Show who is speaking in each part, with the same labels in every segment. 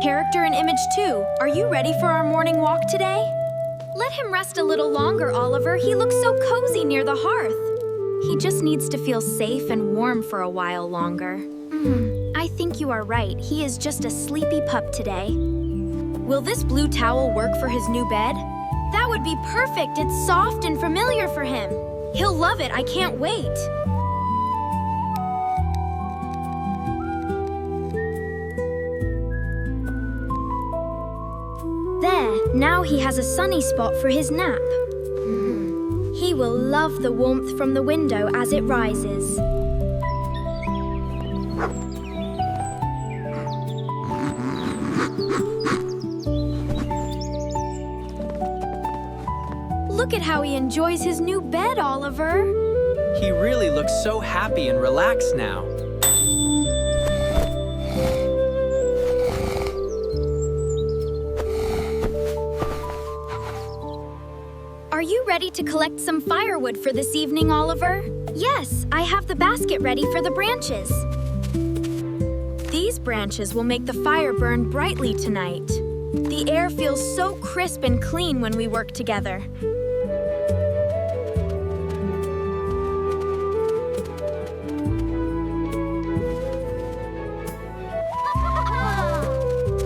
Speaker 1: Character and image 2, are you ready for our morning walk today? Let him rest a little longer, Oliver. He looks so cozy near the hearth. He just needs to feel safe and warm for a while longer. I think you are right. He is just a sleepy pup today. Will this blue towel work for his new bed? That would be perfect. It's soft and familiar for him. He'll love it. I can't wait. There, now he has a sunny spot for his nap. He will love the warmth from the window as it rises. Look at how he enjoys his new bed, Oliver.
Speaker 2: He really looks so happy and relaxed now.
Speaker 1: Are you ready to collect some firewood for this evening, Oliver? Yes, I have the basket ready for the branches. These branches will make the fire burn brightly tonight. The air feels so crisp and clean when we work together.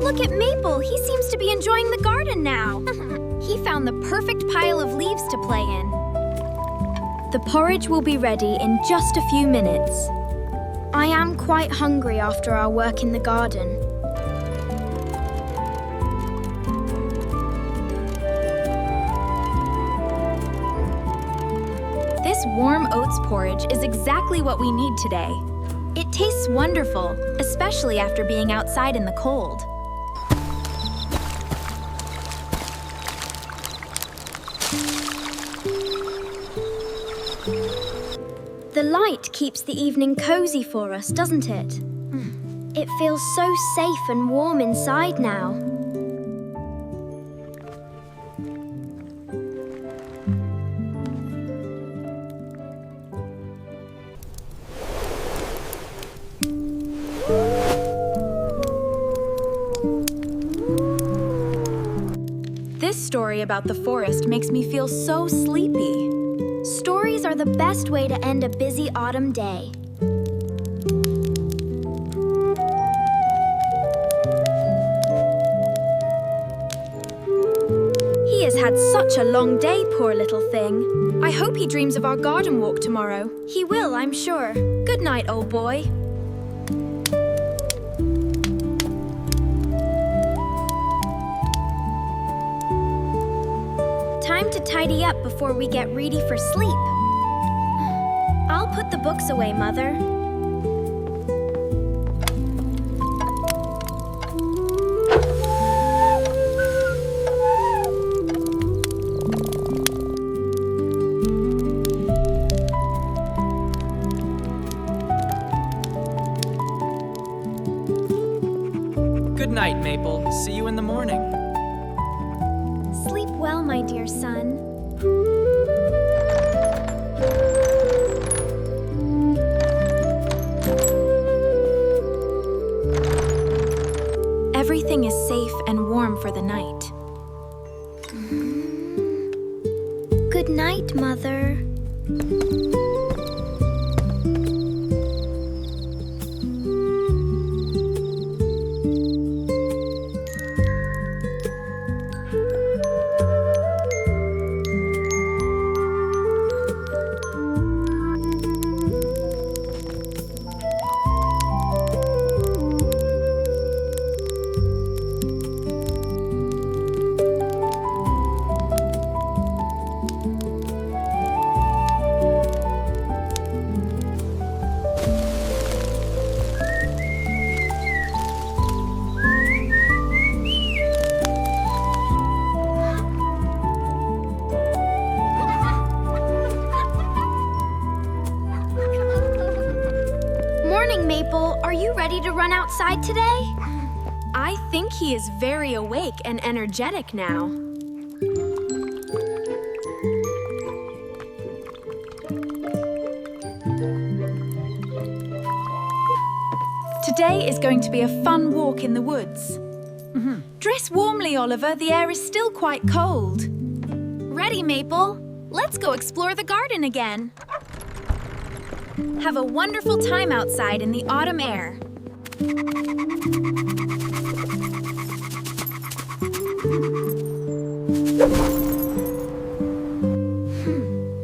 Speaker 1: Look at Maple. He seems to be enjoying the garden now. He found the perfect pile of leaves to play in. The porridge will be ready in just a few minutes. I am quite hungry after our work in the garden. This warm oats porridge is exactly what we need today. It tastes wonderful, especially after being outside in the cold. The light keeps the evening cozy for us, doesn't it? It feels so safe and warm inside now. This story about the forest makes me feel so sleepy. Stories are the best way to end a busy autumn day. He has had such a long day, poor little thing. I hope he dreams of our garden walk tomorrow. He will, I'm sure. Good night, old boy. Time to tidy up before we get ready for sleep. I'll put the books away, Mother.
Speaker 2: Good night, Maple. See you in the morning.
Speaker 1: Sleep well, my dear son. Everything is safe and warm for the night. Good night, Mother. Maple, are you ready to run outside today? I think he is very awake and energetic now. Today is going to be a fun walk in the woods. Dress warmly, Oliver. The air is still quite cold. Ready, Maple. Let's go explore the garden again. Have a wonderful time outside in the autumn air.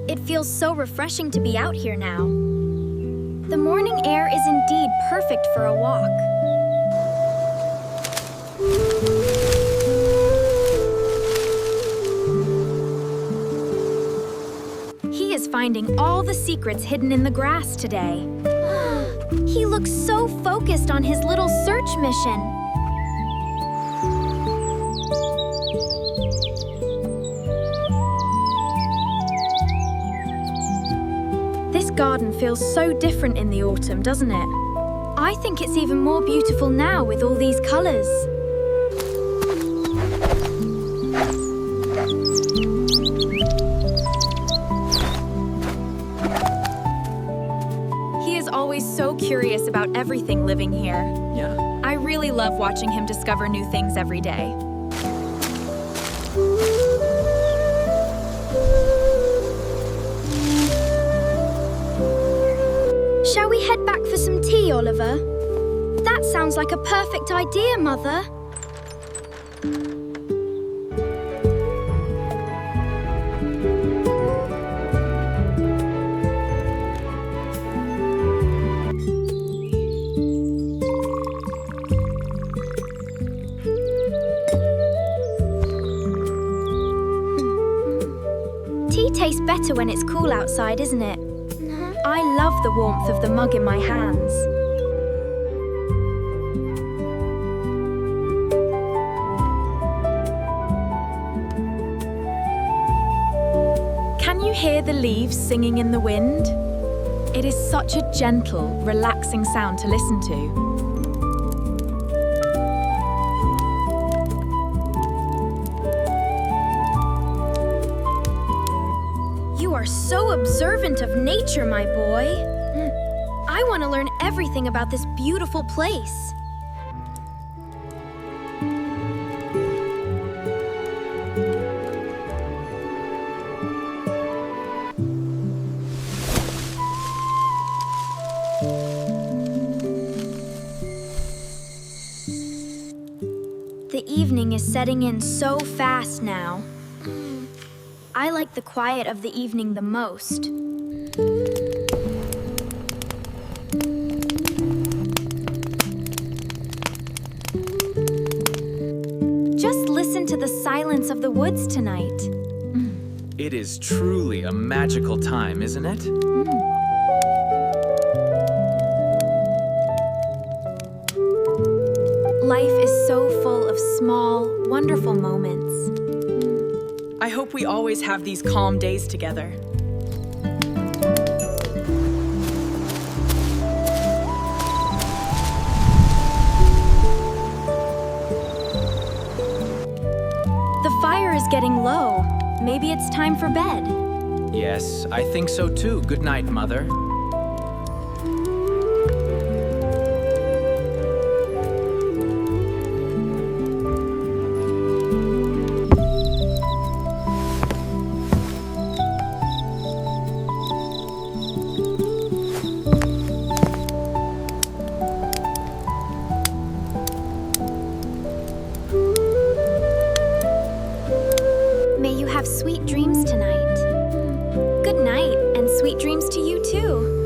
Speaker 1: It feels so refreshing to be out here now. The morning air is indeed perfect for a walk. He is finding all the secrets hidden in the grass today. He looks so focused on his little search mission. This garden feels so different in the autumn, doesn't it? I think it's even more beautiful now with all these colors. He is always so curious about everything living here.
Speaker 2: Yeah.
Speaker 1: I really love watching him discover new things every day. Shall we head back for some tea, Oliver? That sounds like a perfect idea, Mother. Tea tastes better when it's cool outside, isn't it? I love the warmth of the mug in my hands. Can you hear the leaves singing in the wind? It is such a gentle, relaxing sound to listen to. You are so observant of nature, my boy. I want to learn everything about this beautiful place. The evening is setting in so fast now. I like the quiet of the evening the most. Just listen to the silence of the woods tonight.
Speaker 2: It is truly a magical time, isn't it?
Speaker 1: Life is so full of small, wonderful moments.
Speaker 3: I hope we always have these calm days together.
Speaker 1: The fire is getting low. Maybe it's time for bed.
Speaker 2: Yes, I think so too. Good night, Mother.
Speaker 1: May you have sweet dreams tonight. Good night, and sweet dreams to you too.